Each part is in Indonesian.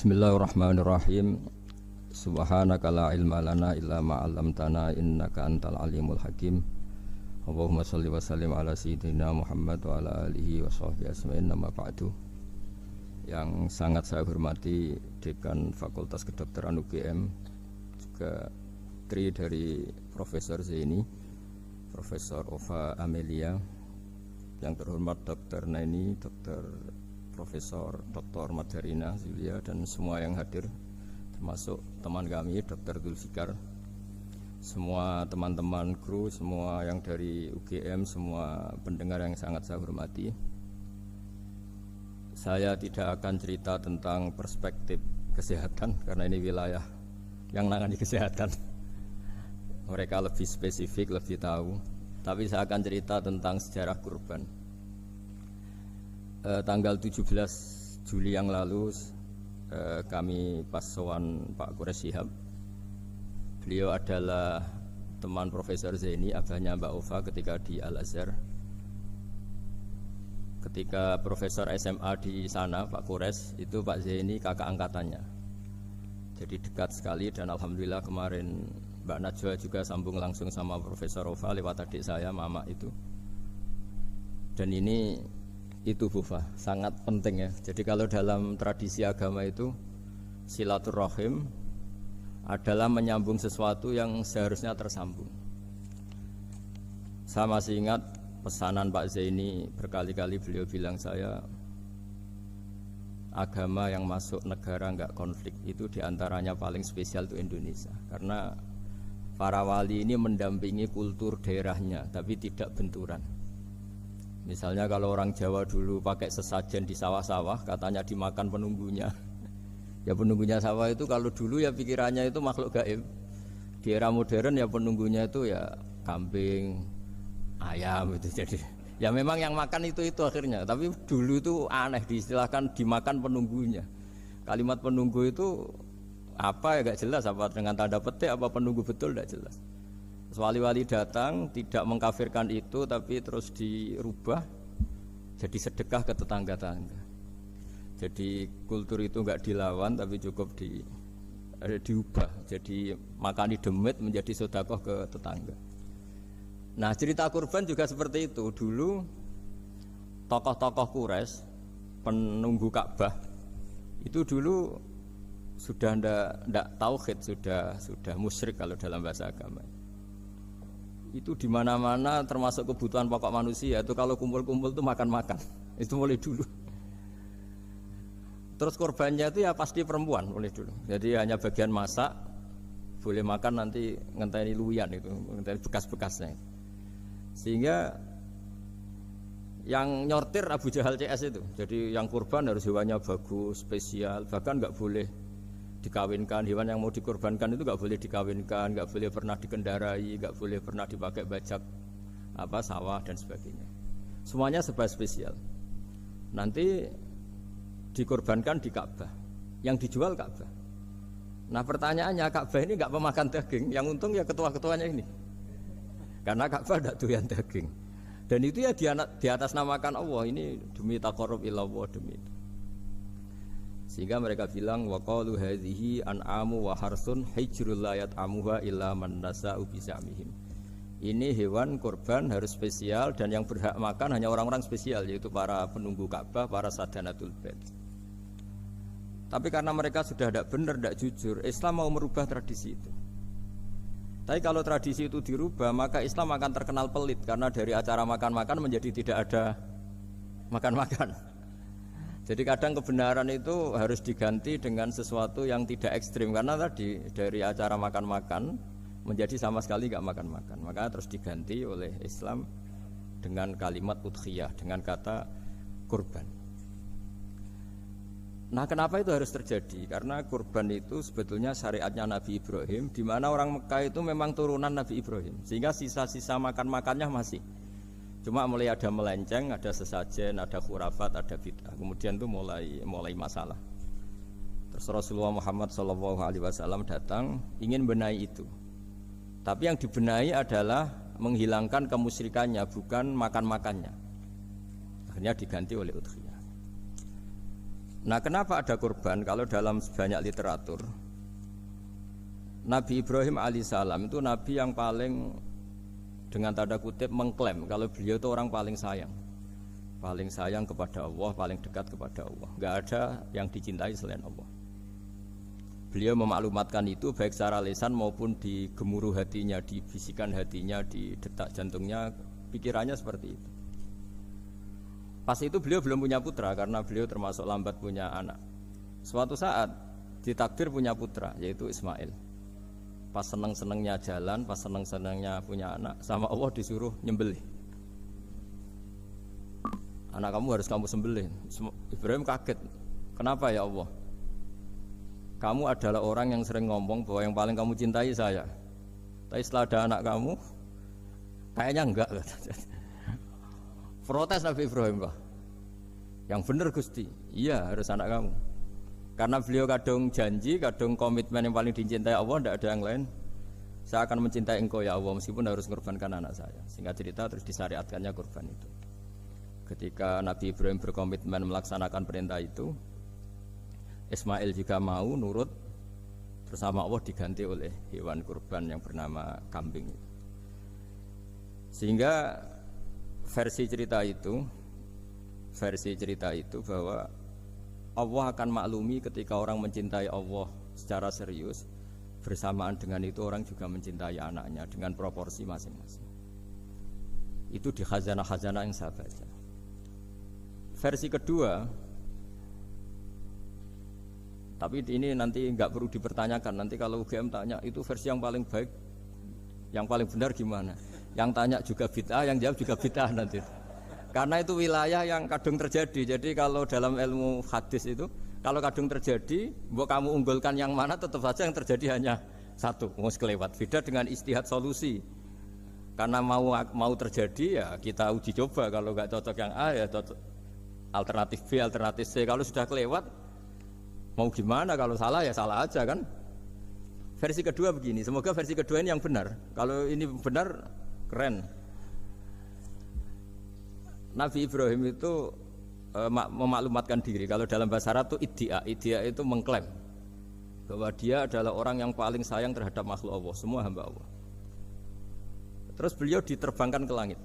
Bismillahirrahmanirrahim. Subhanaka la ilma lana illa ma 'allamtana innaka antal alimul hakim. Allahumma shalli wa sallim ala sayyidina Muhammad wa ala alihi wa sahbihi ajmain. Amma ba'du. Yang sangat saya hormati Dekan Fakultas Kedokteran UGM, juga tri dari Profesor Zaini, Profesor Ova Amelia, yang terhormat Dr. Naini, Dr. Profesor Dr. Madharina Zulia, dan semua yang hadir, termasuk teman kami Dr. Zulfikar, semua teman-teman kru, semua yang dari UGM, semua pendengar yang sangat saya hormati. Saya tidak akan cerita tentang perspektif kesehatan karena ini wilayah yang menangani kesehatan. Mereka lebih spesifik, lebih tahu. Tapi saya akan cerita tentang sejarah kurban. Tanggal 17 Juli yang lalu kami pas sowan Pak Quraish Shihab. Beliau adalah teman Profesor Zaini, abahnya Mbak Ova ketika di Al-Azhar. Ketika Profesor SMA di sana, Pak Quraish, itu Pak Zaini kakak angkatannya. Jadi dekat sekali, dan alhamdulillah kemarin Mbak Najwa juga sambung langsung sama Profesor Ova lewat adik saya, Mama itu. Dan ini itu Bufa, sangat penting ya. Jadi kalau dalam tradisi agama itu silaturahim adalah menyambung sesuatu yang seharusnya tersambung. Saya masih ingat pesanan Pak Zaini, berkali-kali beliau bilang saya, agama yang masuk negara enggak konflik itu diantaranya paling spesial itu Indonesia, karena para wali ini mendampingi kultur daerahnya tapi tidak benturan. Misalnya kalau orang Jawa dulu pakai sesajen di sawah-sawah, katanya dimakan penunggunya. Ya penunggunya sawah itu kalau dulu ya pikirannya itu makhluk gaib. Di era modern ya penunggunya itu ya kambing, ayam itu. Jadi ya memang yang makan itu akhirnya. Tapi dulu itu aneh, diistilahkan dimakan penunggunya. Kalimat penunggu itu apa ya gak jelas, apa dengan tanda petik, apa penunggu betul gak jelas. Wali-wali datang tidak mengkafirkan itu, tapi terus dirubah jadi sedekah ke tetangga-tangga. Jadi kultur itu enggak dilawan tapi cukup diubah. Jadi makani demit menjadi sedekah ke tetangga. Nah, cerita kurban juga seperti itu. Dulu tokoh-tokoh Quraisy, penunggu Ka'bah, itu dulu sudah ndak tauhid, sudah musyrik kalau dalam bahasa agama. Itu di mana-mana termasuk kebutuhan pokok manusia itu kalau kumpul-kumpul itu makan-makan. Itu mulai dulu. Terus korbannya itu ya pasti perempuan mulai dulu. Jadi hanya bagian masak, boleh makan nanti ngenteni luyan itu, ngenteni bekas-bekasnya. Sehingga yang nyortir Abu Jahal CS itu. Jadi yang kurban harus hewannya bagus, spesial, bahkan nggak boleh dikawinkan. Hewan yang mau dikorbankan itu nggak boleh dikawinkan, nggak boleh pernah dikendarai, nggak boleh pernah dipakai bajak sawah dan sebagainya. Semuanya serba spesial. Nanti dikorbankan di Ka'bah, yang dijual Ka'bah. Nah pertanyaannya, Ka'bah ini nggak pemakan daging, yang untung ya ketua-ketuanya ini, karena Ka'bah tidak doyan daging. Dan itu ya di atas namakan Allah, ini demi taqarrub ilallah, demi itu. Sehingga mereka bilang waqalu hadhihi an'amu wa harsun hijrul la yat'amuha illa man nasa'u bisamihim. Ini hewan kurban harus spesial dan yang berhak makan hanya orang-orang spesial, yaitu para penunggu Ka'bah, para sadanatul bait. Tapi karena mereka sudah tidak benar, tidak jujur, Islam mau merubah tradisi itu. Tapi kalau tradisi itu dirubah, maka Islam akan terkenal pelit, karena dari acara makan-makan menjadi tidak ada makan-makan. Jadi kadang kebenaran itu harus diganti dengan sesuatu yang tidak ekstrim, karena tadi dari acara makan-makan menjadi sama sekali nggak makan-makan, maka terus diganti oleh Islam dengan kalimat udhiyah, dengan kata kurban. Nah, kenapa itu harus terjadi? Karena kurban itu sebetulnya syariatnya Nabi Ibrahim, di mana orang Mekah itu memang turunan Nabi Ibrahim, sehingga sisa-sisa makan-makannya masih. Cuma mulai ada melenceng, ada sesajen, ada khurafat, ada bid'ah. Kemudian itu mulai masalah. Terus Rasulullah Muhammad SAW datang ingin benahi itu. Tapi yang dibenahi adalah menghilangkan kemusyrikannya, bukan makan-makannya. Akhirnya diganti oleh udhiyah. Nah, kenapa ada kurban? Kalau dalam banyak literatur, Nabi Ibrahim alaihissalam itu nabi yang paling, dengan tanda kutip, mengklaim kalau beliau itu orang paling sayang kepada Allah, paling dekat kepada Allah. Enggak ada yang dicintai selain Allah. Beliau memaklumatkan itu baik secara lisan maupun di gemuruh hatinya, di bisikan hatinya, di detak jantungnya, pikirannya seperti itu. Pas itu beliau belum punya putra karena beliau termasuk lambat punya anak. Suatu saat ditakdir punya putra, yaitu Ismail. Pas seneng-senengnya jalan, pas seneng-senengnya punya anak, sama Allah disuruh nyembelih. Anak kamu harus kamu sembelih. Ibrahim kaget. Kenapa ya Allah? Kamu adalah orang yang sering ngomong bahwa yang paling kamu cintai saya. Tapi setelah ada anak kamu, kayaknya enggak. Protes Nabi Ibrahim, Pak. Yang benar Gusti, iya harus anak kamu. Karena beliau kadung janji, kadung komitmen yang paling dicintai Allah, tidak ada yang lain. Saya akan mencintai engkau ya Allah, meskipun harus mengorbankan anak saya. Singkat cerita terus disyariatkannya kurban itu. Ketika Nabi Ibrahim berkomitmen melaksanakan perintah itu, Ismail juga mau nurut, terus sama Allah diganti oleh hewan kurban yang bernama kambing. Sehingga versi cerita itu bahwa Allah akan maklumi ketika orang mencintai Allah secara serius, bersamaan dengan itu orang juga mencintai anaknya dengan proporsi masing-masing. Itu di khazanah-khazanah yang saya baca. Versi kedua, tapi ini nanti nggak perlu dipertanyakan, nanti kalau UGM tanya itu versi yang paling baik, yang paling benar gimana? Yang tanya juga bid'ah, yang jawab juga bid'ah nanti. Karena itu wilayah yang kadung terjadi. Jadi kalau dalam ilmu hadis itu, kalau kadung terjadi, mbok kamu unggulkan yang mana, tetap saja yang terjadi hanya satu, mau kelewat. Beda dengan istihad solusi. Karena mau terjadi ya kita uji coba. Kalau nggak cocok yang A ya cocok alternatif B, alternatif C. Kalau sudah kelewat, mau gimana? Kalau salah ya salah aja kan. Versi kedua begini. Semoga versi kedua ini yang benar. Kalau ini benar, keren. Nabi Ibrahim itu memaklumatkan diri. Kalau dalam bahasa Arab itu iddia itu mengklaim bahwa dia adalah orang yang paling sayang terhadap makhluk Allah, semua hamba Allah. Terus beliau diterbangkan ke langit.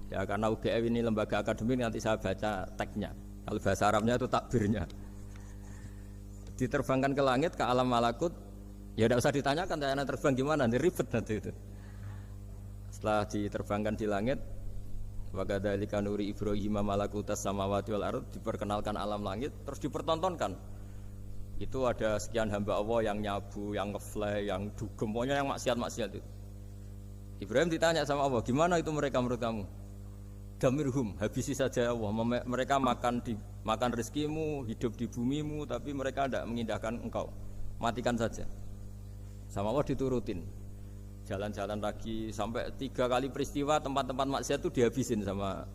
Ya karena UGM ini lembaga akademik, nanti saya baca teksnya. Kalau bahasa Arabnya itu takbirnya. Diterbangkan ke langit, ke alam malakut. Ya tidak usah ditanyakan, tanya terbang gimana, nanti ribet nanti itu. Setelah diterbangkan di langit, wa kadzalika nuri Ibrahim malakutas samawati wal ardh, diperkenalkan alam langit, terus dipertontonkan. Itu ada sekian hamba Allah yang nyabu, yang ngefly, yang dugem, pokoknya yang maksiat-maksiat itu. Ibrahim ditanya sama Allah, gimana itu mereka menurut kamu? Damirhum, habisi saja Allah. Mereka makan rezekimu, hidup di bumimu, tapi mereka tidak mengindahkan engkau. Matikan saja. Sama Allah diturutin. Jalan-jalan lagi sampai 3 kali peristiwa tempat-tempat maksiat itu dihabisin sama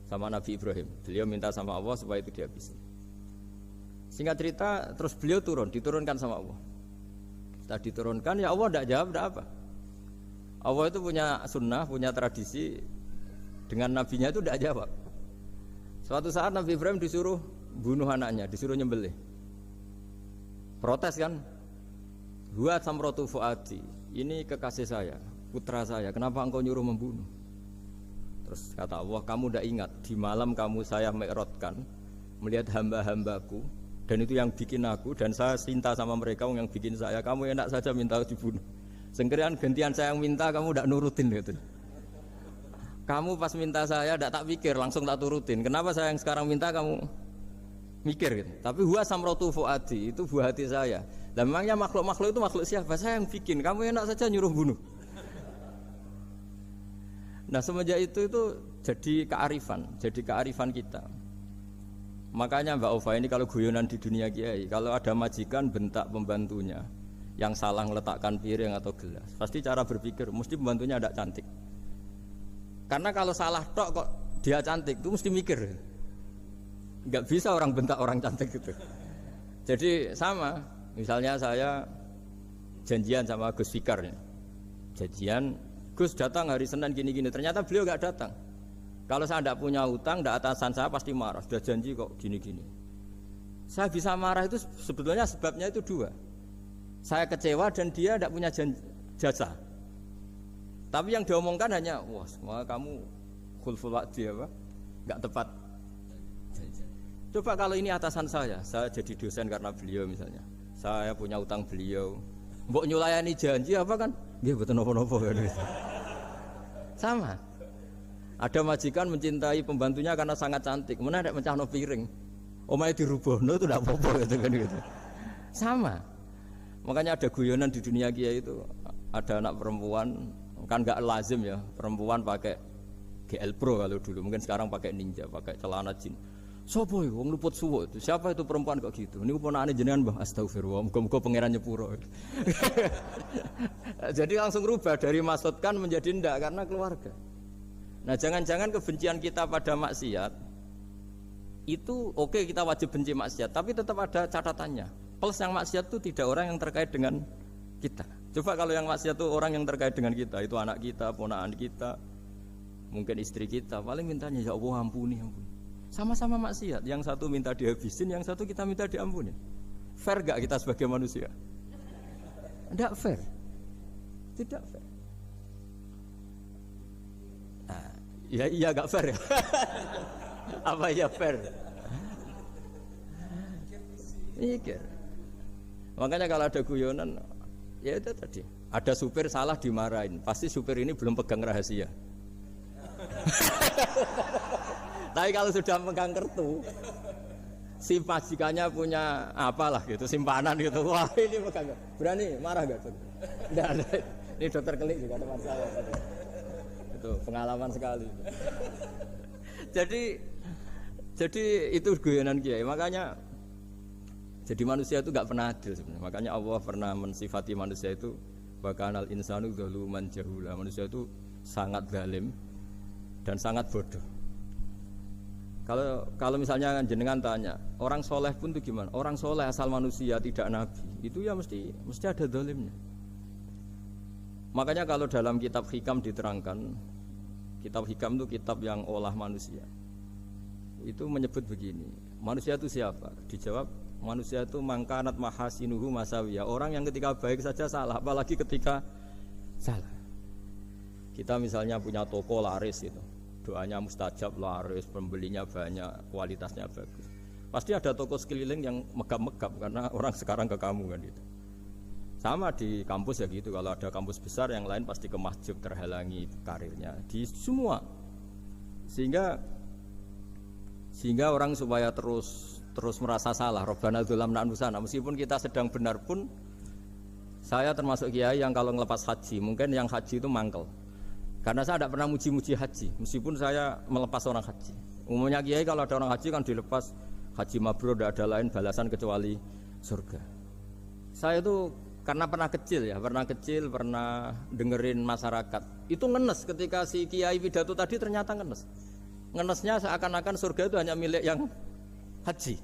Nabi Ibrahim. Beliau minta sama Allah supaya itu dihabisin. Singkat cerita, terus beliau diturunkan sama Allah. Setelah diturunkan, ya Allah tidak jawab, tidak apa. Allah itu punya sunnah, punya tradisi, dengan nabinya itu tidak jawab. Suatu saat Nabi Ibrahim disuruh bunuh anaknya, disuruh nyembelih. Protes kan? Huwa samratu fuadi, ini kekasih saya, putra saya, kenapa engkau nyuruh membunuh? Terus kata Allah, kamu tidak ingat di malam kamu saya mi'rajkan melihat hamba-hambaku, dan itu yang bikin aku, dan saya cinta sama mereka yang bikin saya. Kamu enak saja minta dibunuh. Sengkerian gantian saya yang minta, kamu tidak nurutin gitu. Kamu pas minta saya tidak tak pikir, langsung tak turutin. Kenapa saya yang sekarang minta kamu mikir gitu. Tapi huwa samratu fuadi, itu buah hati saya. Dan memangnya makhluk-makhluk itu makhluk siapa? Saya yang bikin. Kamu enak saja nyuruh bunuh. Nah semenjak itu jadi kearifan kita. Makanya Mbak Ova ini kalau guyonan di dunia kiai, kalau ada majikan bentak pembantunya yang salah meletakkan piring atau gelas, pasti cara berpikir mesti pembantunya ada cantik. Karena kalau salah tok kok dia cantik, itu mesti mikir. Nggak bisa orang bentak orang cantik gitu. Jadi sama, misalnya saya janjian sama Gus Fikar, janjian Gus datang hari Senin gini-gini, ternyata beliau nggak datang. Kalau saya tidak punya utang, tidak atasan saya pasti marah. Sudah janji kok gini-gini. Saya bisa marah itu sebetulnya sebabnya itu dua. Saya kecewa dan dia tidak punya jasa. Tapi yang diomongkan hanya, wah, semua kamu khulful wa'di apa? Enggak tepat. Coba kalau ini atasan saya jadi dosen karena beliau misalnya. Saya punya utang beliau. Mbok nyulayani janji apa kan? Nggih mboten napa-napa kan. Sama. Ada majikan mencintai pembantunya karena sangat cantik, mana ada mencahno piring. Omahe dirubahno itu tidak apa-apa gitu kan gitu. Sama. Makanya ada guyonan di dunia kiai itu, ada anak perempuan kan enggak lazim ya, perempuan pakai GL Pro kalau dulu, mungkin sekarang pakai Ninja, pakai celana jin. Sopo iku wong luput suwo itu? Siapa itu perempuan kok gitu? Niku ponakane jenengan, Mbah. Astagfirullah, muga-muga pangeran nyepuro. Jadi langsung rubah dari maksudkan menjadi ndak karena keluarga. Nah, jangan-jangan kebencian kita pada maksiat itu oke, kita wajib benci maksiat, tapi tetap ada catatannya. Plus yang maksiat itu tidak orang yang terkait dengan kita. Coba kalau yang maksiat itu orang yang terkait dengan kita, itu anak kita, ponakan kita, mungkin istri kita, paling mintanya ya Allah ampuni, ampuni. Sama-sama maksiat, yang satu minta dihabisin, yang satu kita minta diampuni. Fair gak kita sebagai manusia? Tidak fair. Tidak fair. Nah, ya iya gak fair ya. Apa ya fair? Mikir. Makanya kalau ada guyonan, ya itu tadi. Ada supir salah dimarahin, pasti supir ini belum pegang rahasia. Tapi kalau sudah pegang kartu, si majikannya punya apalah gitu, simpanan gitu. Wah ini pegang, berani marah gak tuh? Tidak ada. Ini dokter Kelik juga teman saya. Itu pengalaman sekali. Jadi itu guyonan kiai. Makanya jadi manusia itu gak pernah adil sebenarnya. Makanya Allah pernah mensifati manusia itu bakanal insanu zaluman jahula. Manusia itu sangat zalim dan sangat bodoh. Kalau misalnya jenengan tanya, orang soleh pun itu gimana? Orang soleh asal manusia tidak nabi, itu ya mesti ada zalimnya. Makanya kalau dalam kitab hikam diterangkan, kitab hikam itu kitab yang olah manusia. Itu menyebut begini, manusia itu siapa? Dijawab, manusia itu mangkanat mahasinuhu masawiyah. Orang yang ketika baik saja salah, apalagi ketika salah. Kita misalnya punya toko laris itu. Doanya mustajab, laris, pembelinya banyak, kualitasnya bagus. Pasti ada toko sekeliling yang megap-megap karena orang sekarang ke kamu kan gitu. Sama di kampus ya gitu, kalau ada kampus besar yang lain pasti kemahjub, terhalangi karirnya di semua. Sehingga orang supaya terus merasa salah, Rabbana dzulamna anfusana, meskipun kita sedang benar pun. Saya termasuk kiai yang kalau ngelepas haji, mungkin yang haji itu mangkel. Karena saya tidak pernah muji-muji haji, meskipun saya melepas orang haji. Umumnya kiai kalau ada orang haji kan dilepas haji mabrur, tidak ada lain balasan kecuali surga. Saya itu karena pernah kecil, pernah dengerin masyarakat. Itu ngenes ketika si kiai pidato tadi ternyata ngenes. Ngenesnya seakan-akan surga itu hanya milik yang haji.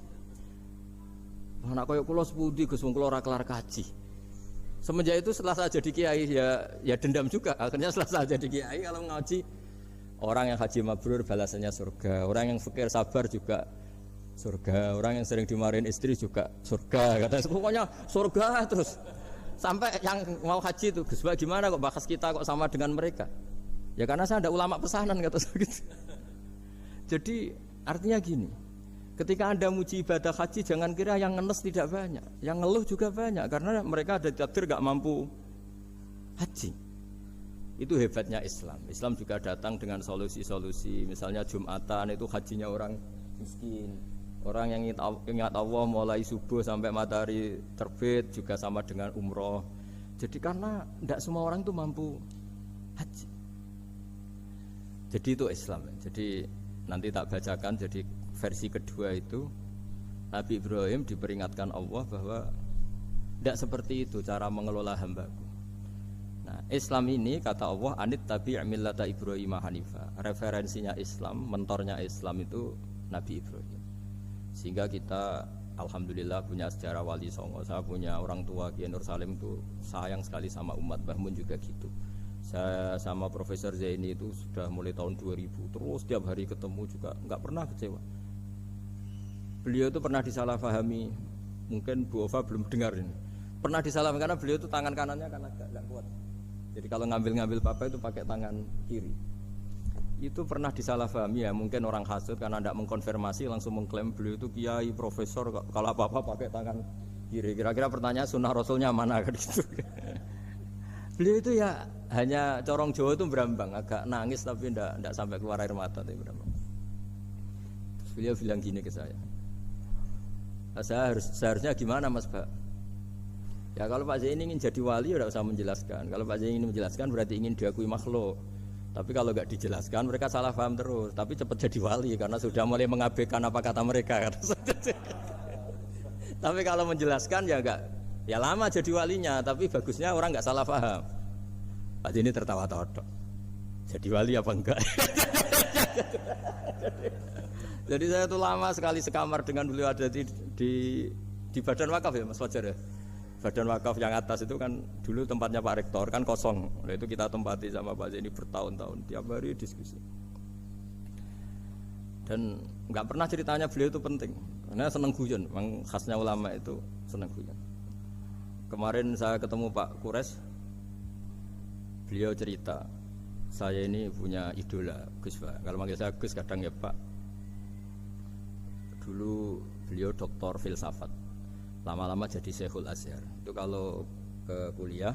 Anak koyok kulo sepudi Gus wong kulo ora kelar haji. Semenjak itu setelah saya jadi kiai ya dendam juga. Akhirnya setelah saya jadi kiai kalau ngaji orang yang haji mabrur balasannya surga, orang yang fakir sabar juga surga, orang yang sering dimarahin istri juga surga. Katanya pokoknya surga terus. Sampai yang mau haji itu Gus gimana kok bahas kita kok sama dengan mereka? Ya karena saya ada ulama pesanan kata saya gitu. Jadi artinya gini. Ketika Anda muji ibadah haji, jangan kira yang ngenes tidak banyak, yang ngeluh juga banyak, karena mereka ada takdir gak mampu haji. Itu hebatnya Islam. Islam juga datang dengan solusi-solusi, misalnya Jumatan itu hajinya orang miskin, orang yang ingat Allah mulai subuh sampai matahari terbit juga sama dengan umroh. Jadi karena tidak semua orang itu mampu haji. Jadi itu Islam. Jadi nanti tak bacakan. Jadi versi kedua itu Nabi Ibrahim diperingatkan Allah bahwa tidak seperti itu cara mengelola hambaku. Nah, Islam ini kata Allah anit tabi' millata Ibrahim hanifa. Referensinya Islam, mentornya Islam itu Nabi Ibrahim. Sehingga kita alhamdulillah punya sejarah wali songo. Saya punya orang tua Kiai Nur Salim itu sayang sekali sama umat, Mbah Mun juga gitu. Saya sama Profesor Zaini itu sudah mulai tahun 2000 terus tiap hari ketemu juga nggak pernah kecewa. beliau itu pernah disalahpahami, mungkin Bu Ova belum dengar ini. Pernah disalahpahami karena beliau itu tangan kanannya kan agak kuat. Jadi kalau ngambil apa itu pakai tangan kiri. Itu pernah disalahpahami ya, mungkin orang hasud karena tidak mengkonfirmasi langsung mengklaim beliau itu kiai, profesor, kalau apa-apa pakai tangan kiri. Kira-kira pertanyaan sunnah rasulnya mana kan gitu. Beliau itu ya hanya corong Jawa itu berambang, agak nangis tapi tidak sampai keluar air mata tapi berambang. Terus beliau bilang gini ke saya seharusnya gimana Mas Pak? Ya kalau Pak Zain ingin jadi wali tidak usah menjelaskan. Kalau Pak Zain ingin menjelaskan berarti ingin diakui makhluk. Tapi kalau nggak dijelaskan mereka salah paham terus. Tapi cepat jadi wali karena sudah mulai mengabaikan apa kata mereka. Tapi kalau menjelaskan ya enggak. Ya lama jadi walinya, tapi bagusnya orang nggak salah paham. Pak ini tertawa-tawa. Jadi wali apa enggak? Jadi saya tuh lama sekali sekamar dengan beliau ada di Badan Wakaf ya Mas Fajar ya. Badan Wakaf yang atas itu kan dulu tempatnya Pak Rektor kan kosong. Nah, itu kita tempati sama Pak Zaini bertahun-tahun tiap hari diskusi. Dan nggak pernah ceritanya beliau itu penting. Karena seneng guyon, memang khasnya ulama itu seneng guyon. Kemarin saya ketemu Pak Kures, beliau cerita, saya ini punya idola Gus Pak. Kalau manggil saya Gus kadang ya Pak. Dulu beliau doktor filsafat, lama-lama jadi Syekhul Azhar. Itu kalau ke kuliah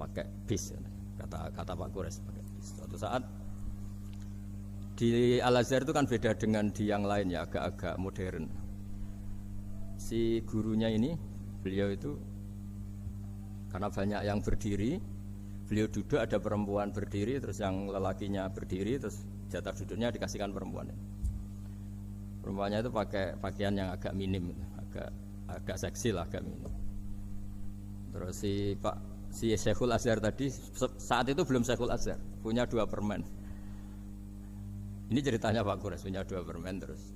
pakai bis, kata Pak Kures pakai bis. Suatu saat di Al Azhar itu kan beda dengan di yang lain ya, agak-agak modern. Si gurunya ini, beliau itu karena banyak yang berdiri, beliau duduk ada perempuan berdiri, terus yang lelakinya berdiri, terus jatah duduknya dikasihkan perempuan. Perempuannya itu pakai pakaian yang agak minim, agak seksi lah, agak minim. Terus si Syekhul Azhar tadi saat itu belum Syekhul Azhar, punya 2 permen. Ini ceritanya Pak Kures punya 2 permen, terus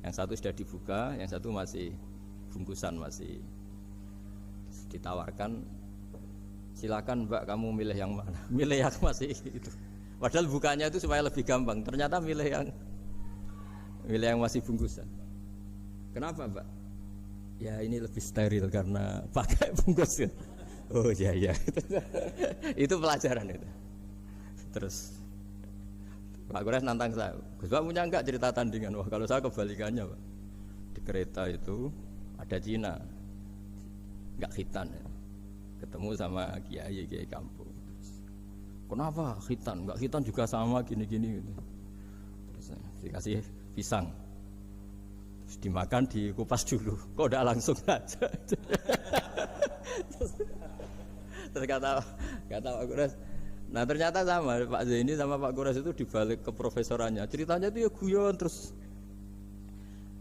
yang satu sudah dibuka, yang satu masih bungkusan, masih ditawarkan. Silakan Mbak kamu milih yang mana? Milih yang masih itu. Padahal bukanya itu supaya lebih gampang. Ternyata milih yang masih bungkusan. Kenapa Mbak? Ya ini lebih steril karena pakai bungkus. Oh iya. Itu pelajaran itu. Terus Pak Kures nantang saya. Gus Pak punya enggak cerita tandingan? Wah kalau saya kebalikannya Pak. Di kereta itu ada Cina, enggak khitan ya. Ketemu sama kiai kampung. Kenapa khitan? Enggak khitan juga sama gini-gini gitu. Terus dikasih pisang. Terus dimakan, dikupas dulu. Kok udah langsung aja. Terus kata Pak Kures, nah ternyata sama Pak Zaini sama Pak Kures itu dibalik ke profesorannya. Ceritanya itu ya guyon terus.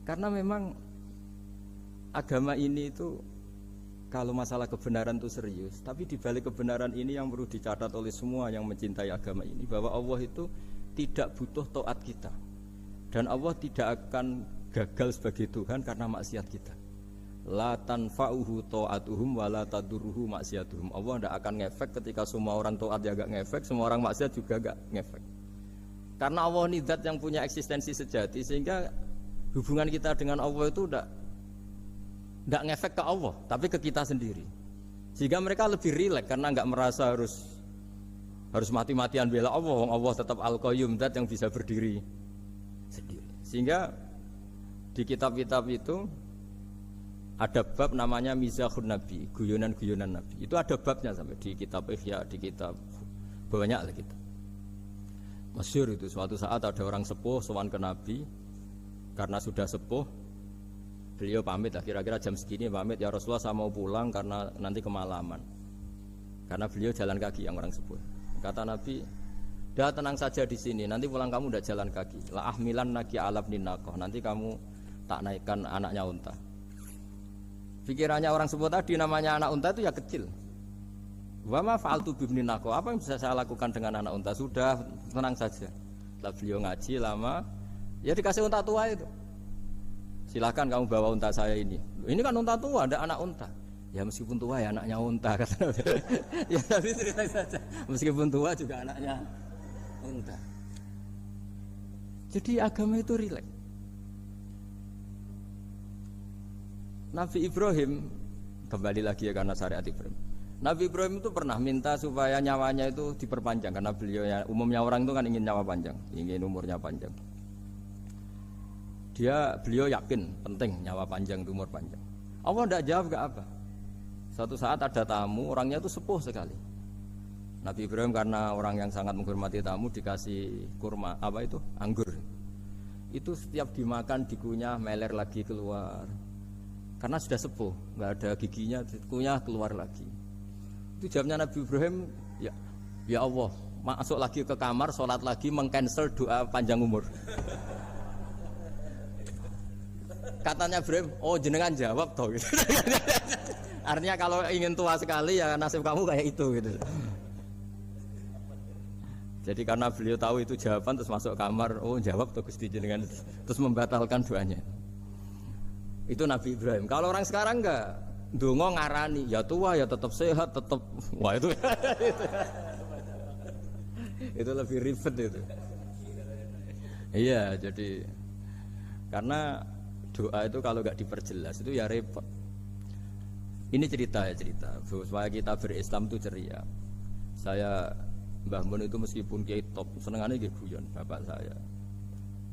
Karena memang agama ini itu kalau masalah kebenaran itu serius, tapi di balik kebenaran ini yang perlu dicatat oleh semua yang mencintai agama ini, bahwa Allah itu tidak butuh taat kita, dan Allah tidak akan gagal sebagai Tuhan karena maksiat kita. La tanfa'uhu ta'atuhum wa la tadurruhu maksiatuhum. Allah tidak akan ngefek ketika semua orang taat ya gak ngefek, semua orang maksiat juga gak ngefek. Karena Allah ini zat yang punya eksistensi sejati, sehingga hubungan kita dengan Allah itu tidak ngefek ke Allah, tapi ke kita sendiri. Sehingga mereka lebih rileks karena nggak merasa harus mati-matian bela Allah. Allah tetap Al-Qayyum, zat yang bisa berdiri sendiri. Sehingga di kitab-kitab itu ada bab namanya Mizahun Nabi, guyonan-guyonan Nabi. Itu ada babnya sampai di kitab Ihya, di kitab banyak lah kita. Masyhur itu suatu saat ada orang sepuh sowan ke Nabi karena sudah sepuh. Beliau pamit lah, kira-kira jam segini pamit, ya Rasulullah saya mau pulang karena nanti kemalaman. Karena beliau jalan kaki yang orang sepuh. Kata Nabi, dah tenang saja di sini, nanti pulang kamu udah jalan kaki. La ahmilan naki alab ninakoh, nanti kamu tak naikkan anaknya unta. Pikirannya orang sepuh tadi namanya anak unta itu ya kecil. Wa ma fa'altu bibninakoh, apa yang bisa saya lakukan dengan anak unta? Sudah tenang saja. Setelah beliau ngaji lama, ya dikasih unta tua itu. Silakan kamu bawa unta saya ini. Ini kan unta tua, ada anak unta. Ya meskipun tua ya anaknya unta kata Nabi. Ya tapi cerita saja. Meskipun tua juga anaknya unta. Jadi agama itu rileks. Nabi Ibrahim kembali lagi ya karena syariat Ibrahim. Nabi Ibrahim itu pernah minta supaya nyawanya itu diperpanjang karena beliau ya, umumnya orang itu kan ingin nyawa panjang, ingin umurnya panjang. Beliau yakin penting nyawa panjang, umur panjang. Allah tidak jawab gak apa. Suatu saat ada tamu, orangnya itu sepuh sekali. Nabi Ibrahim karena orang yang sangat menghormati tamu dikasih kurma, apa itu? Anggur. Itu setiap dimakan dikunyah meler lagi keluar. Karena sudah sepuh, nggak ada giginya, dikunyah keluar lagi. Itu jawabnya Nabi Ibrahim, ya Allah, masuk lagi ke kamar, sholat lagi, mengcancel doa panjang umur. Katanya Ibrahim, oh jenengan jawab toh. Gitu. Artinya kalau ingin tua sekali ya nasib kamu kayak itu gitu. Jadi karena beliau tahu itu jawaban terus masuk kamar, oh jawab tuh Gusti jenengan, terus membatalkan doanya. Itu Nabi Ibrahim. Kalau orang sekarang enggak, ndonga ngarani, ya tua ya tetap sehat, tetap wah itu. Itu lebih ribet itu. Iya, jadi karena doa itu kalau enggak diperjelas itu ya repot. Ini cerita supaya kita berislam itu ceria. Saya Mbah Mun itu meskipun kiai top, senengannya nggih guyon bapak saya.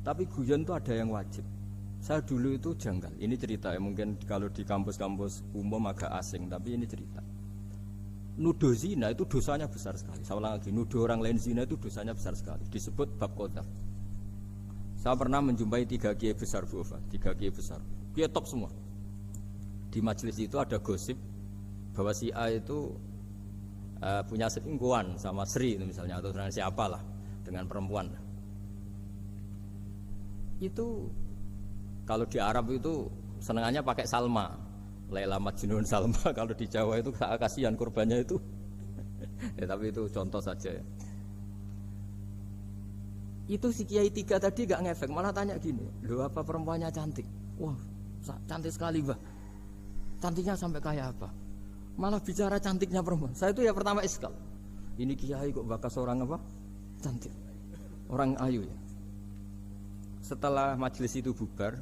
Tapi guyon itu ada yang wajib. Saya dulu itu janggal. Ini cerita ya, mungkin kalau di kampus-kampus umum agak asing, tapi ini cerita. Nuduh zina itu dosanya besar sekali. Saya ulang lagi, nuduh orang lain zina itu dosanya besar sekali. Disebut bab qadzaf. Saya pernah menjumpai 3 kiai besar Bu Ufa, 3 kiai besar. Kiai top semua. Di majelis itu ada gosip bahwa si A itu punya selingkuhan sama Sri itu misalnya atau dengan siapa lah, dengan perempuan. Itu kalau di Arab itu senengannya pakai Salma, Laila Majnun Salma. Kalau di Jawa itu kasihan korbannya itu. Ya, tapi itu contoh saja. Itu si Kiai 3 tadi gak ngefek, malah tanya gini, loh apa perempuannya cantik? Wah cantik sekali Mbah. Cantiknya sampai kayak apa? Malah bicara cantiknya perempuan. Saya itu ya pertama iskal. Ini kiai kok bakas orang apa? Cantik. Orang ayu ya. Setelah majelis itu bubar,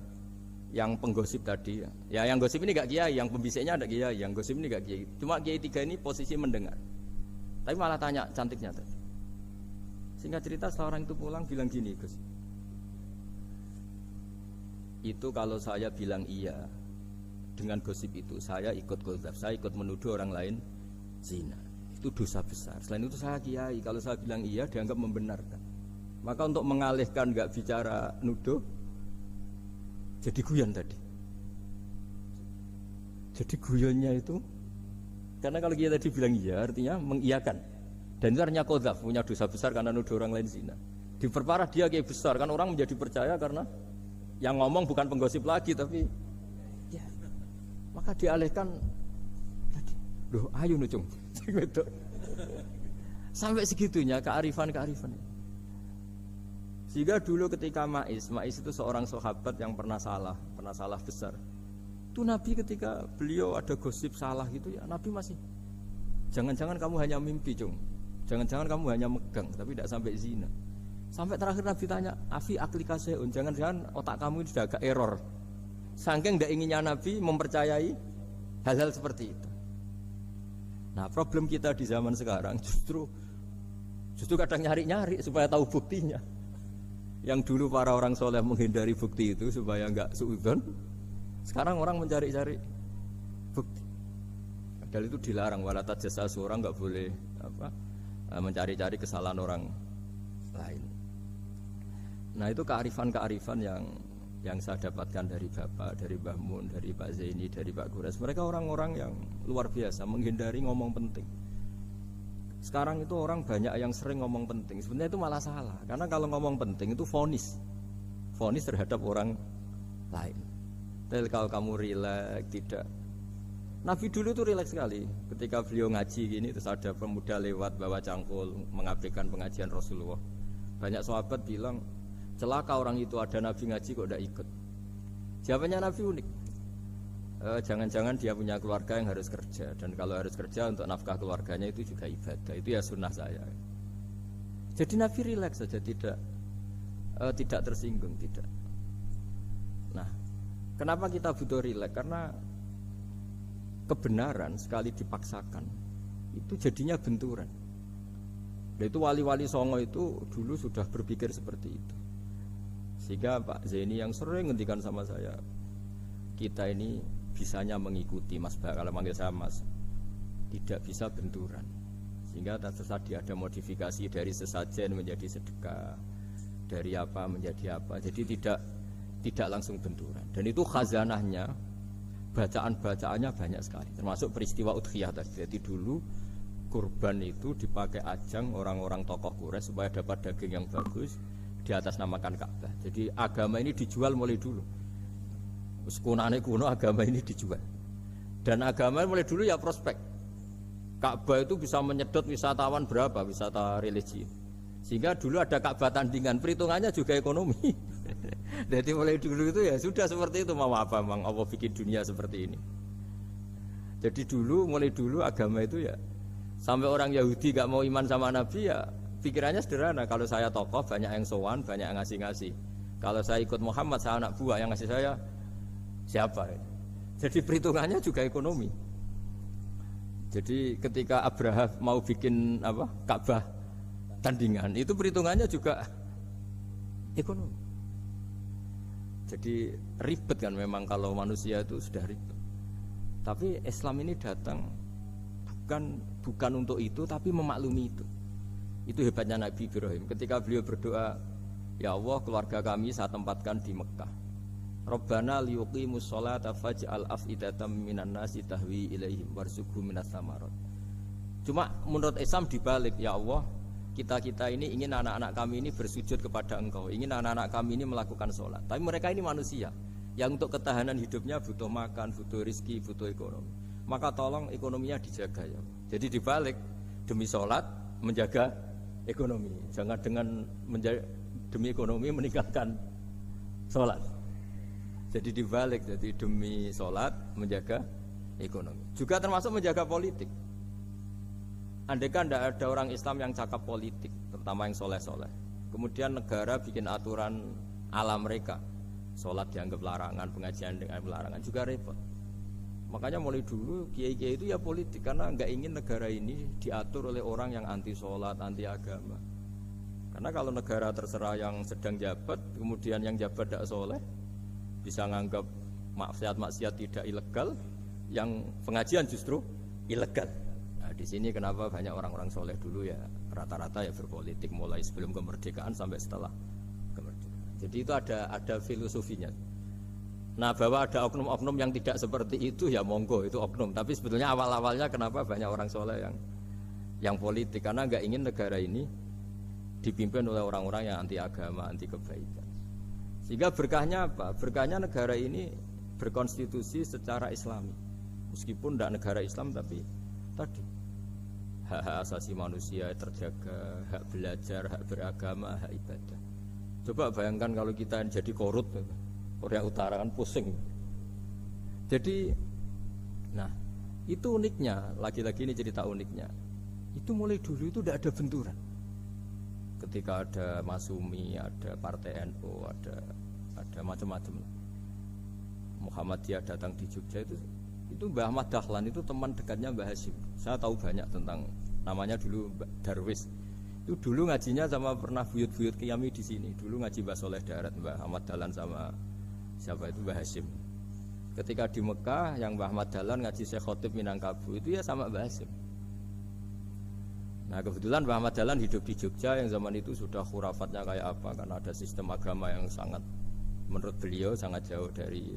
yang penggosip tadi ya yang gosip ini gak kiai, yang pembisiknya ada kiai, yang gosip ini gak kiai. Cuma kiai 3 ini posisi mendengar. Tapi malah tanya cantiknya tadi. Singkat cerita seorang itu pulang bilang gini, Gus. Itu kalau saya bilang iya dengan gosip itu, saya ikut qadzaf, saya ikut menuduh orang lain zina. Itu dosa besar. Selain itu saya kiai, kalau saya bilang iya dianggap membenarkan. Maka untuk mengalihkan enggak bicara nuduh, jadi guyon tadi. Jadi guyonnya itu, karena kalau kita tadi bilang iya, artinya mengiyakan. Dan itu artinya qadzaf, punya dosa besar karena nuduh orang lain zina. Diperparah dia kiai besar, kan orang menjadi percaya karena yang ngomong bukan penggosip lagi, tapi ya. Maka dialihkan tadi, loh ayo nucung. Sampai segitunya kearifan. Sehingga dulu ketika Ma'is itu seorang sahabat yang pernah salah besar. Itu Nabi ketika beliau ada gosip salah gitu ya, Nabi masih jangan-jangan kamu hanya mimpi, Cung. Jangan-jangan kamu hanya megang tapi tidak sampai zina. Sampai terakhir Nabi tanya, "Afi aklikaseun, jangan-jangan otak kamu itu sudah agak error." Saking tidak inginnya Nabi mempercayai hal-hal seperti itu. Nah, problem kita di zaman sekarang justru kadang nyari-nyari supaya tahu buktinya. Yang dulu para orang soleh menghindari bukti itu supaya enggak suudzon, sekarang orang mencari-cari bukti. Padahal itu dilarang, wala tajassasu, orang enggak boleh mencari-cari kesalahan orang lain. Nah, itu kearifan yang saya dapatkan dari Bapak, dari Mbah Mun, dari Pak Zaini, dari Pak Gures. Mereka orang-orang yang luar biasa menghindari ngomong penting. Sekarang itu orang banyak yang sering ngomong penting. Sebenarnya itu malah salah. Karena kalau ngomong penting itu vonis terhadap orang lain. Tapi kalau kamu rileks, tidak. Nabi dulu itu rileks sekali. Ketika beliau ngaji gini, terus ada pemuda lewat bawa cangkul mengabaikan pengajian Rasulullah. Banyak sahabat bilang, celaka orang itu, ada Nabi ngaji kok tidak ikut. Jawabannya Nabi unik. Jangan-jangan dia punya keluarga yang harus kerja, dan kalau harus kerja untuk nafkah keluarganya itu juga ibadah. Itu ya sunnah saya. Jadi Nabi rileks saja, tidak tersinggung, tidak. Nah, kenapa kita butuh rileks? Karena kebenaran sekali dipaksakan itu jadinya benturan. Dan itu wali-wali Songo itu dulu sudah berpikir seperti itu. Sehingga Pak Zaini yang sering ngendikan sama saya, kita ini bisanya mengikuti Mas Ba, kalau manggil saya Mas, tidak bisa benturan. Sehingga tadi ada modifikasi dari sesajen menjadi sedekah, dari apa menjadi apa. Jadi tidak langsung benturan. Dan itu khazanahnya, bacaan-bacaannya banyak sekali. Termasuk peristiwa Udhiyah tadi. Jadi dulu kurban itu dipakai ajang orang-orang tokoh Quraisy supaya dapat daging yang bagus di atas namakan Ka'bah. Jadi agama ini dijual mulai dulu. Kunane kuno agama ini dijual. Dan agama mulai dulu ya prospek. Ka'bah itu bisa menyedot wisatawan berapa, wisata religi. Sehingga dulu ada Ka'bah tandingan, perhitungannya juga ekonomi. Jadi mulai dulu itu ya sudah seperti itu, mau apa Mang Allah bikin dunia seperti ini. Jadi dulu mulai dulu agama itu ya sampai orang Yahudi gak mau iman sama Nabi ya pikirannya sederhana. Kalau saya tokoh banyak yang sowan, banyak yang ngasih-ngasih. Kalau saya ikut Muhammad, saya anak buah, yang ngasih saya siapa? Jadi perhitungannya juga ekonomi. Jadi ketika Abraham mau bikin apa Ka'bah tandingan, itu perhitungannya juga ekonomi. Jadi ribet kan memang kalau manusia itu sudah ribet. Tapi Islam ini datang bukan untuk itu, tapi memaklumi itu. Itu hebatnya Nabi Ibrahim. Ketika beliau berdoa, ya Allah, keluarga kami saya tempatkan di Mekah. Rabbana liyuqimus sholata faj'al af'idatam minan nasi tahwi ilaihim warzuqhum minas samarat. Cuma menurut Islam dibalik, ya Allah, kita ini ingin anak-anak kami ini bersujud kepada Engkau, ingin anak-anak kami ini melakukan sholat. Tapi mereka ini manusia yang untuk ketahanan hidupnya butuh makan, butuh rizki, butuh ekonomi. Maka tolong ekonominya dijaga ya. Jadi dibalik, demi sholat menjaga ekonomi. Jangan dengan demi ekonomi meninggalkan sholat. Jadi dibalik, jadi demi sholat menjaga ekonomi. Juga termasuk menjaga politik. Andaikan tidak ada orang Islam yang cakap politik, terutama yang soleh-soleh, kemudian negara bikin aturan ala mereka, sholat dianggap larangan, pengajian dengan larangan, juga repot. Makanya mulai dulu kiai-kiai itu ya politik, karena nggak ingin negara ini diatur oleh orang yang anti sholat, anti agama. Karena kalau negara terserah yang sedang jabat, kemudian yang jabat tidak soleh, bisa nganggap maksiat-maksiat tidak ilegal, yang pengajian justru ilegal. Nah, di sini kenapa banyak orang-orang soleh dulu ya rata-rata ya berpolitik mulai sebelum kemerdekaan sampai setelah kemerdekaan. Jadi itu ada filosofinya. Nah, bahwa ada oknum-oknum yang tidak seperti itu ya monggo, itu oknum. Tapi sebetulnya awal-awalnya kenapa banyak orang soleh yang politik, karena nggak ingin negara ini dipimpin oleh orang-orang yang anti agama, anti kebaikan. Sehingga berkahnya apa? Berkahnya negara ini berkonstitusi secara Islami. Meskipun tidak negara Islam, tapi tadi hak-hak asasi manusia terjaga, hak belajar, hak beragama, hak ibadah. Coba bayangkan kalau kita jadi korut, Korea Utara kan pusing. Jadi, nah itu uniknya, lagi-lagi ini cerita uniknya. Itu mulai dulu itu tidak ada benturan. Ketika ada Masumi, ada Partai NU, ada macam-macam. Muhammadiyah datang di Jogja itu Mbah Ahmad Dahlan itu teman dekatnya Mbah Hasyim. Saya tahu banyak tentang, namanya dulu Darwis. Itu dulu ngajinya sama pernah buyut-buyut Qiyami di sini. Dulu ngaji Mbah Soleh Darat, Mbah Ahmad Dahlan sama siapa itu Mbah Hasyim. Ketika di Mekah yang Mbah Ahmad Dahlan ngaji Syekh Khotib Minangkabau itu ya sama Mbah Hasyim. Nah kebetulan Mbah Ahmad Dahlan hidup di Jogja yang zaman itu sudah khurafatnya kayak apa, karena ada sistem agama yang sangat, menurut beliau sangat jauh dari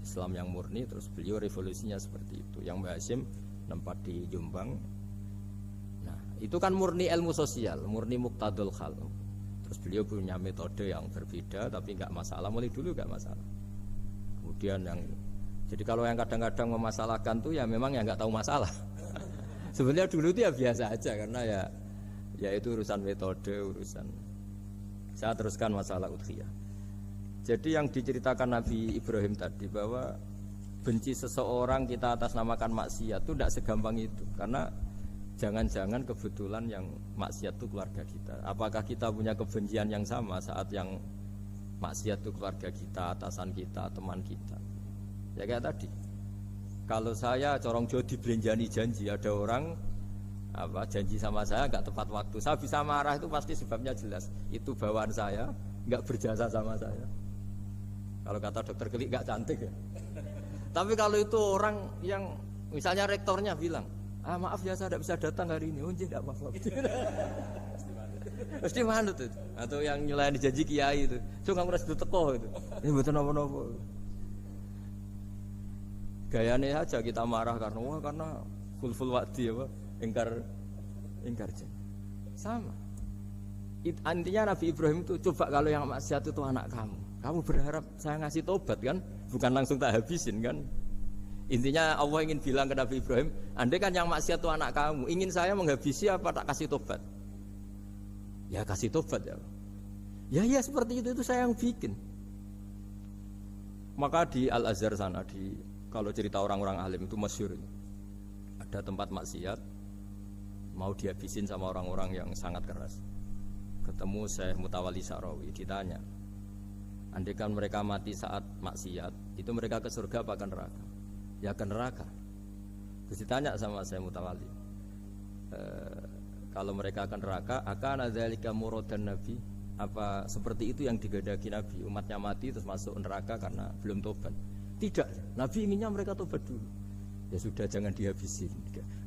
Islam yang murni. Terus beliau revolusinya seperti itu. Yang Mbah Hasyim nempat di Jombang. Nah itu kan murni ilmu sosial, murni muqtadul hal. Terus beliau punya metode yang berbeda, tapi nggak masalah, mulai dulu nggak masalah. Kemudian jadi kalau yang kadang-kadang memasalahkan tuh ya memang yang nggak tahu masalah. Sebenarnya dulu itu ya biasa aja, karena ya itu urusan metode, urusan. Saya teruskan masalah udhiyah. Jadi yang diceritakan Nabi Ibrahim tadi, bahwa benci seseorang kita atas namakan maksiat itu tidak segampang itu, karena jangan-jangan kebetulan yang maksiat itu keluarga kita. Apakah kita punya kebencian yang sama saat yang maksiat itu keluarga kita, atasan kita, teman kita? Ya kayak tadi, Kalau saya corong Jawa dibelenjani janji, ada orang janji sama saya nggak tepat waktu, saya bisa marah itu pasti sebabnya jelas. Itu bawaan saya nggak berjasa sama saya. Kalau kata dokter Kelik nggak cantik ya. Tapi kalau itu orang yang misalnya rektornya bilang, maaf ya saya tidak bisa datang hari ini, tidak apa-apa. Pasti manut itu. Atau yang nyelain janji kiai itu, kamu harus teko itu. Ini betul apa-apa. Gayanya aja kita marah karena full wadi apa ingkar janji. Sama. Intinya Nabi Ibrahim itu coba kalau yang maksiat itu anak kamu berharap saya ngasih tobat kan, bukan langsung tak habisin kan. Intinya Allah ingin bilang ke Nabi Ibrahim, andai kan yang maksiat itu anak kamu, ingin saya menghabisi apa tak kasih tobat? Ya kasih tobat ya. Ya seperti itu saya yang bikin. Maka di Al Azhar sana kalau cerita orang-orang alim itu masyhur. Ada tempat maksiat mau dihabisin sama orang-orang yang sangat keras. Ketemu Syekh Mutawalli Sa'rawi, ditanya, andai kan mereka mati saat maksiat, itu mereka ke surga apa ke neraka? Ya ke neraka. Terus ditanya sama Syekh Mutawalli, kalau mereka ke neraka, akan adzalika muradan Nabi? Apa seperti itu yang digadaki Nabi? Umatnya mati terus masuk neraka karena belum tobat? Tidak, Nabi inginnya mereka tobat dulu. Ya sudah, jangan dihabisin.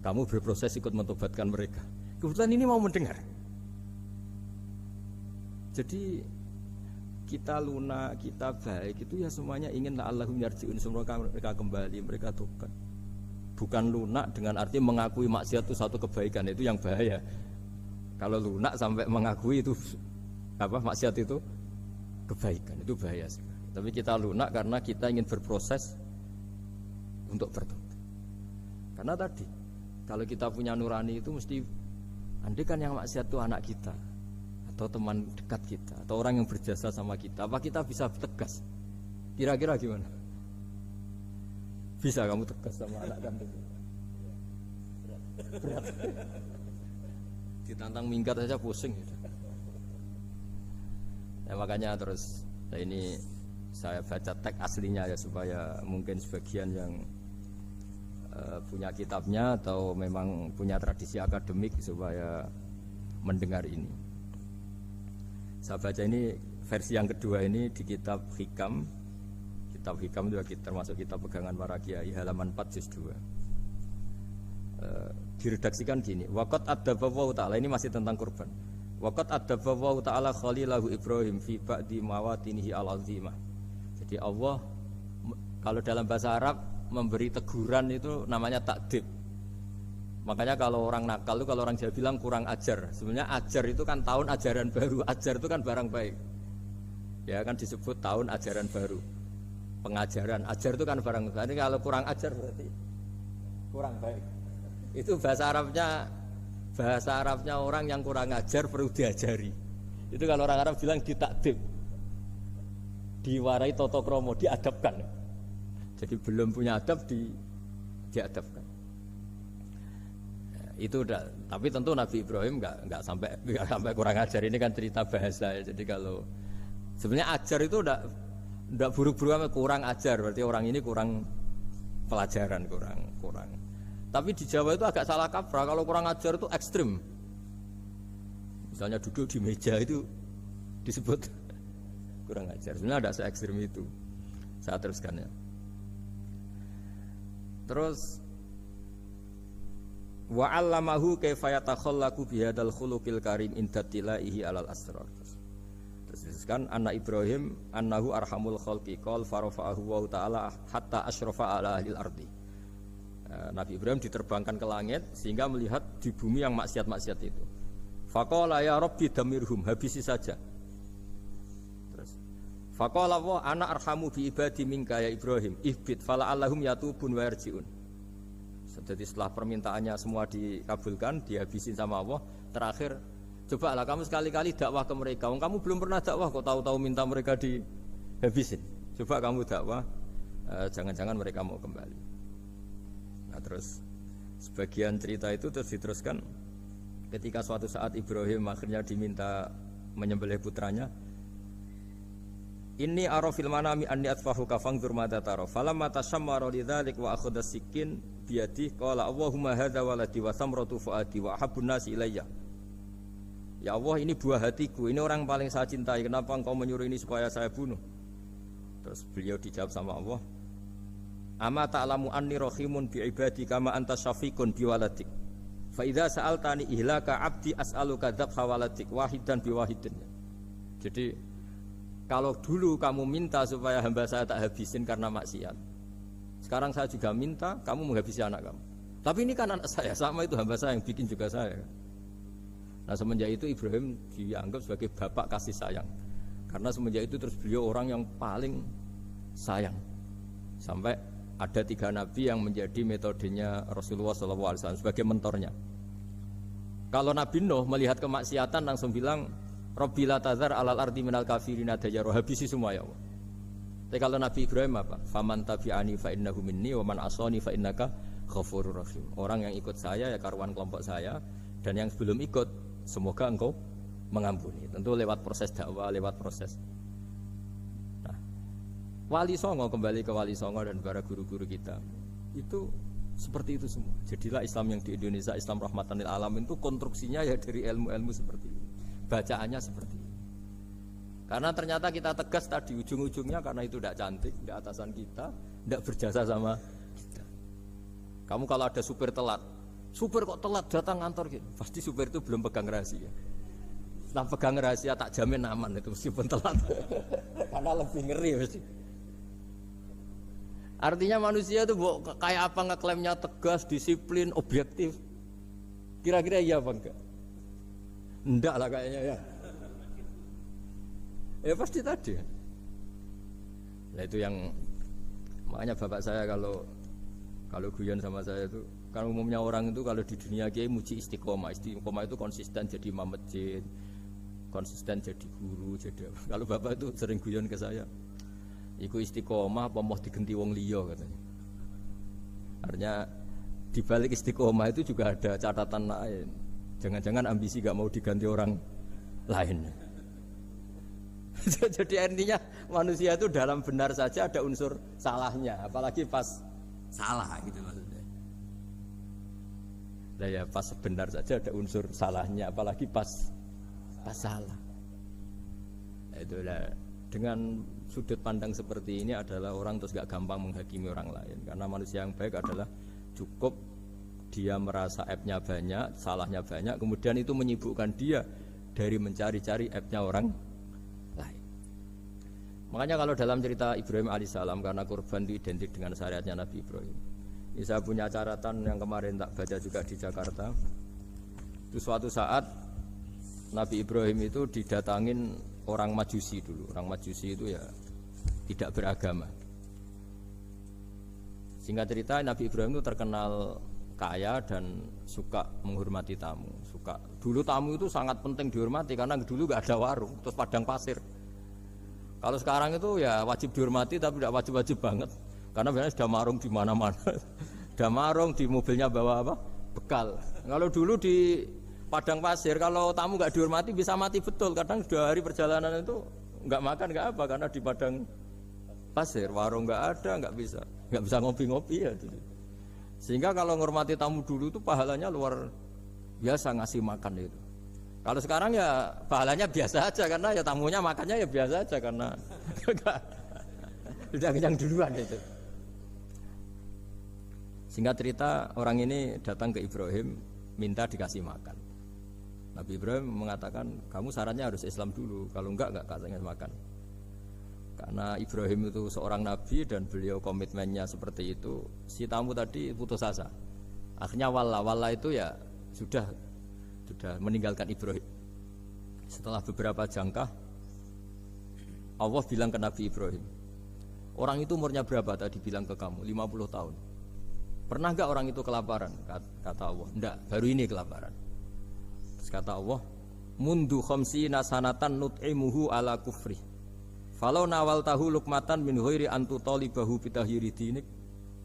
Kamu berproses ikut mentobatkan mereka. Kebetulan ini mau mendengar. Jadi kita lunak, kita baik itu ya semuanya ingin la'allahum yarji'un, semoga mereka kembali, mereka tobat. Bukan lunak dengan arti mengakui maksiat itu satu kebaikan, itu yang bahaya. Kalau lunak sampai mengakui itu maksiat itu kebaikan, itu bahaya sekali. Tapi kita lunak karena kita ingin berproses untuk bertobat. Karena tadi kalau kita punya nurani itu mesti, andai kan yang maksiat itu anak kita atau teman dekat kita atau orang yang berjasa sama kita, apa kita bisa tegas? Kira-kira gimana? Bisa kamu tegas sama anak kandung? Berat. Ditantang minggat saja pusing gitu. Ya, makanya terus ini saya baca teks aslinya ya supaya mungkin sebagian yang punya kitabnya atau memang punya tradisi akademik supaya mendengar ini. Saya baca ini versi yang kedua ini di kitab Hikam. Kitab Hikam juga termasuk kitab pegangan para kiai, halaman 4 juz 2. Diredaksikan gini, waqat adzaballahu ta'ala, ini masih tentang kurban. Waqat adzaballahu ta'ala khalilahu Ibrahim fi ba'di mawatinihi al-azimah. Jadi Allah kalau dalam bahasa Arab memberi teguran itu namanya takdib. Makanya kalau orang nakal itu, kalau orang Jawa bilang kurang ajar. Sebenarnya ajar itu kan tahun ajaran baru. Ajar itu kan barang baik. Ya kan disebut tahun ajaran baru. Pengajaran, ajar itu kan barang baik. Jadi kalau kurang ajar berarti kurang baik. Itu bahasa Arabnya orang yang kurang ajar perlu diajari. Itu kalau orang Arab bilang ditakdib. Diwarai toto kromo, diadabkan. Jadi belum punya adab diadabkan. Itu udah, tapi tentu Nabi Ibrahim nggak sampai kurang ajar. Ini kan cerita bahasa ya. Jadi kalau sebenarnya ajar itu udah buruk-buruk, kurang ajar berarti orang ini kurang pelajaran, kurang. Tapi di Jawa itu agak salah kaprah. Kalau kurang ajar itu ekstrim. Misalnya duduk di meja itu disebut kurang ajar. Sebenarnya ada se-ekstrim itu. Saya teruskan ya. Terus wa 'allamahu kaifa yatakhallaqu bihadzal khuluqil karim inda tilaihi alal asrar. Terus kan anak Ibrahim annahu arhamul khalqi qol farafa'ahu wa ta'ala hatta asyrafa ala ahlil ardi. Nabi Ibrahim diterbangkan ke langit sehingga melihat di bumi yang maksiat-maksiat itu. Faqala ya rabbi damirhum, habisi saja. Terus faqala wa ana arhamu bi ibadi minka ya Ibrahim ihbit fala allahum yatubun wa yarjiun. Jadi setelah permintaannya semua dikabulkan, dihabisin sama Allah, terakhir cobalah kamu sekali-kali dakwah ke mereka. Kamu belum pernah dakwah kok tahu-tahu minta mereka dihabisin. Coba kamu dakwah, jangan-jangan mereka mau kembali. Nah terus sebagian cerita itu terus diteruskan ketika suatu saat Ibrahim akhirnya diminta menyembelih putranya. Inni ara fil manami anni atfahuka fangdur madza tara. Falamma tashammara lidzalik wa akhadha sikin biyadi qala Allahumma hadza waladi wa samratu fuadi wa habbun nasi ilayya. Ya Allah, ini buah hatiku, ini orang paling saya cintai. Kenapa engkau menyuruh ini supaya saya bunuh? Terus beliau dijawab sama Allah, Ama ta'lamu anni rahimun bi ibadi kama anta syafiqun bi waladik. Fa idza sa'altani ihlaka 'abdi as'aluka dzabha waladik wahidan bi wahidin. Jadi kalau dulu kamu minta supaya hamba saya tak habisin karena maksiat, sekarang saya juga minta kamu menghabisi anak kamu. Tapi ini kan anak saya, sama itu hamba saya yang bikin juga saya. Nah semenjak itu Ibrahim dianggap sebagai bapak kasih sayang. Karena semenjak itu terus beliau orang yang paling sayang. Sampai ada 3 nabi yang menjadi metodenya Rasulullah SAW sebagai mentornya. Kalau Nabi Nuh melihat kemaksiatan langsung bilang, Rabbi la tazar alal ardi minal kafirina dayyaru, habisi semua ya Allah. Tapi kalau Nabi Ibrahim apa? Faman tabi'ani fa innahu minni wa man asani fa innaka ghafurur rahim. Orang yang ikut saya ya karuan kelompok saya, dan yang sebelum ikut semoga engkau mengampuni. Tentu lewat proses dakwah, lewat proses. Nah, Wali Songo, kembali ke Wali Songo dan para guru-guru kita, itu seperti itu semua. Jadilah Islam yang di Indonesia, Islam rahmatan lil alamin, itu konstruksinya ya dari ilmu-ilmu seperti itu. Bacaannya seperti itu. Karena ternyata kita tegas tadi ujung-ujungnya karena itu tidak cantik, tidak atasan kita, tidak berjasa sama kita. Kamu kalau ada supir telat, supir kok telat datang kantor gitu, pasti supir itu belum pegang rahasia. Setelah pegang rahasia tak jamin aman itu meskipun telat. Karena lebih ngeri mesti. Artinya manusia itu kayak apa ngeklaimnya tegas, disiplin, objektif. Kira-kira iya apa enggak? Enggak lah kayaknya ya. Ya pasti tadi. Nah itu yang makanya bapak saya kalau guyon sama saya itu, kan umumnya orang itu kalau di dunia kiai muji istiqomah. Istiqomah itu konsisten jadi imam masjid, konsisten jadi guru, jadi apa. Kalau bapak itu sering guyon ke saya, iku istiqomah apa mau digenti wong liya katanya. Artinya di balik istiqomah itu juga ada catatan lain. Jangan-jangan ambisi gak mau diganti orang lain. Jadi artinya manusia itu dalam benar saja ada unsur salahnya, apalagi pas salah gitu maksudnya. Nah ya pas benar saja ada unsur salahnya, apalagi pas salah. Nah, itulah dengan sudut pandang seperti ini adalah orang terus gak gampang menghakimi orang lain. Karena manusia yang baik adalah cukup dia merasa aibnya banyak, salahnya banyak, kemudian itu menyibukkan dia dari mencari-cari aibnya orang lain. Makanya kalau dalam cerita Ibrahim alaihissalam, karena kurban itu identik dengan syariatnya Nabi Ibrahim. Ini saya punya catatan yang kemarin tak baca juga di Jakarta. Itu suatu saat Nabi Ibrahim itu didatangin orang Majusi dulu. Orang Majusi itu ya tidak beragama. Singkat cerita Nabi Ibrahim itu terkenal kaya dan suka menghormati tamu. Dulu tamu itu sangat penting dihormati karena dulu gak ada warung, terus padang pasir. Kalau sekarang itu ya wajib dihormati tapi tidak wajib-wajib banget. Karena biasanya sudah marung di mana-mana. Sudah marung di mobilnya bawa apa? Bekal. Kalau dulu di padang pasir kalau tamu gak dihormati bisa mati betul. Kadang 2 hari perjalanan itu gak makan gak apa karena di padang pasir warung gak ada, gak bisa ngopi-ngopi ya. Sehingga kalau menghormati tamu dulu itu pahalanya luar biasa ngasih makan itu. Kalau sekarang ya pahalanya biasa aja karena ya tamunya makannya ya biasa aja karena sudah kenyang duluan itu. Singkat cerita orang ini datang ke Ibrahim minta dikasih makan. Nabi Ibrahim mengatakan kamu syaratnya harus Islam dulu, kalau enggak kasih makan. Karena Ibrahim itu seorang nabi dan beliau komitmennya seperti itu, si tamu tadi putus asa. Akhirnya walla itu ya sudah meninggalkan Ibrahim. Setelah beberapa jangkah Allah bilang ke Nabi Ibrahim, orang itu umurnya berapa tadi bilang ke kamu? 50 tahun. Pernah enggak orang itu kelaparan? Kata Allah, enggak, baru ini kelaparan. Terus kata Allah, mundu khamsina sanatan nut'imuhu ala kufri. Falau nawal tahu lukmatan min ghairi antu talibahu bitahiri dinik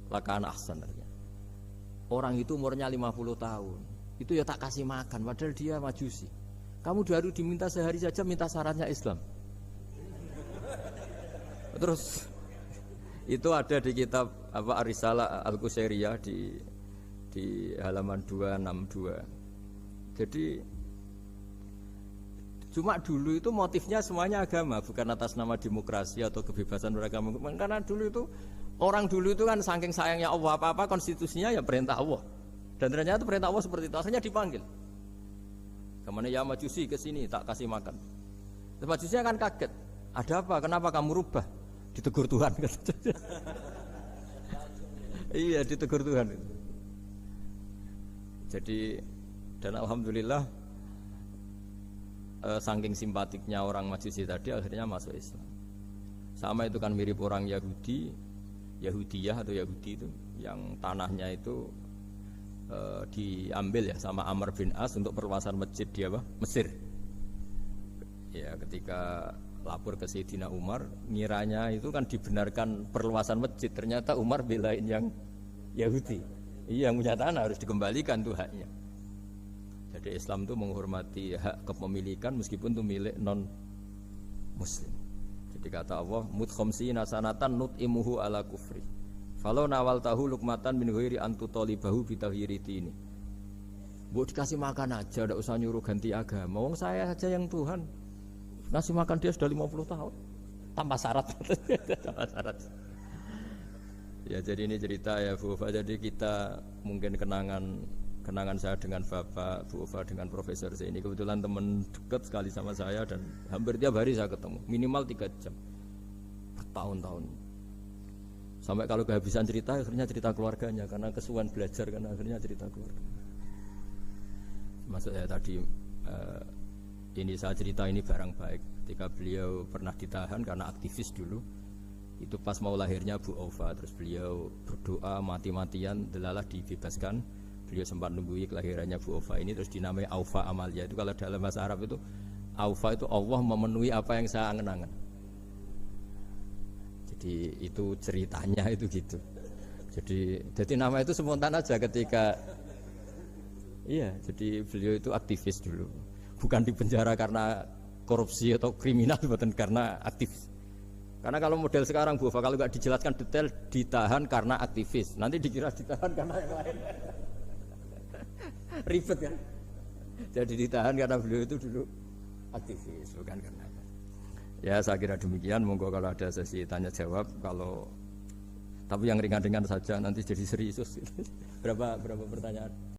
lakana ahsan. Orang itu umurnya 50 tahun. Itu ya tak kasih makan padahal dia Majusi. Kamu baru diminta sehari saja minta syaratnya Islam. Terus itu ada di kitab apa Ar-Risalah Al-Qusairiyah di halaman 262. Jadi cuma dulu itu motifnya semuanya agama, bukan atas nama demokrasi atau kebebasan beragama. Karena dulu itu orang dulu itu kan saking sayangnya Allah, apa-apa konstitusinya ya perintah Allah. Dan ternyata perintah Allah seperti itu, akhirnya dipanggil. Kemana ya Majusi ke sini tak kasih makan. Terus Majusi akan kaget. Ada apa? Kenapa kamu rubah? Ditegur Tuhan. Iya, ditegur Tuhan. Jadi dan alhamdulillah saking simpatiknya orang Majusi tadi akhirnya masuk Islam. Sama itu kan mirip orang Yahudiyah atau Yahudi itu yang tanahnya itu diambil ya sama Amr bin As untuk perluasan masjid di apa? Mesir. Ya ketika lapor ke Sayyidina Umar, ngiranya itu kan dibenarkan perluasan masjid, ternyata Umar belain yang Yahudi. Iya, yang punya tanah harus dikembalikan tuh haknya. Jadi Islam itu menghormati hak kepemilikan meskipun itu milik non muslim. Jadi kata Allah, mut khamsina sanatan nut'imuhu ala kufri. Falau nawal tahu lukmatan min ghairi antu talibahu bitahiriti ini. Bu dikasih makan aja, tidak usah nyuruh ganti agama. Wong saya saja yang Tuhan. Ngasih makan dia sudah 50 tahun. Tanpa syarat. Tanpa syarat. Ya jadi ini cerita ya Bu Ufa. Jadi kita mungkin kenangan saya dengan Bapak, Bu Ufa dengan Profesor ini kebetulan teman dekat sekali sama saya dan hampir tiap hari saya ketemu minimal 3 jam bertahun-tahun sampai kalau kehabisan cerita akhirnya cerita keluarganya karena kesuwan belajar kan akhirnya cerita keluarga. Maksud saya tadi ini saya cerita ini barang baik ketika beliau pernah ditahan karena aktivis dulu itu pas mau lahirnya Bu Aufa terus beliau berdoa mati-matian delalah dibebaskan. Beliau sempat nunggu kelahirannya Bu Aufa ini terus dinamai Aufa Amalia. Itu kalau dalam bahasa Arab itu Aufa itu Allah memenuhi apa yang saya angen-angen. Jadi itu ceritanya itu gitu. Jadi nama itu spontan aja ketika iya, jadi beliau itu aktivis dulu. Bukan di penjara karena korupsi atau kriminal, bukan karena aktivis. Karena kalau model sekarang Bu Aufa kalau nggak dijelaskan detail ditahan karena aktivis. Nanti dikira ditahan karena yang lain. Ribet kan? Jadi ditahan karena beliau itu dulu aktivis, bukan karena apa. Ya saya kira demikian. Monggo kalau ada sesi tanya jawab, kalau tapi yang ringan-ringan saja nanti jadi serius. Berapa pertanyaan?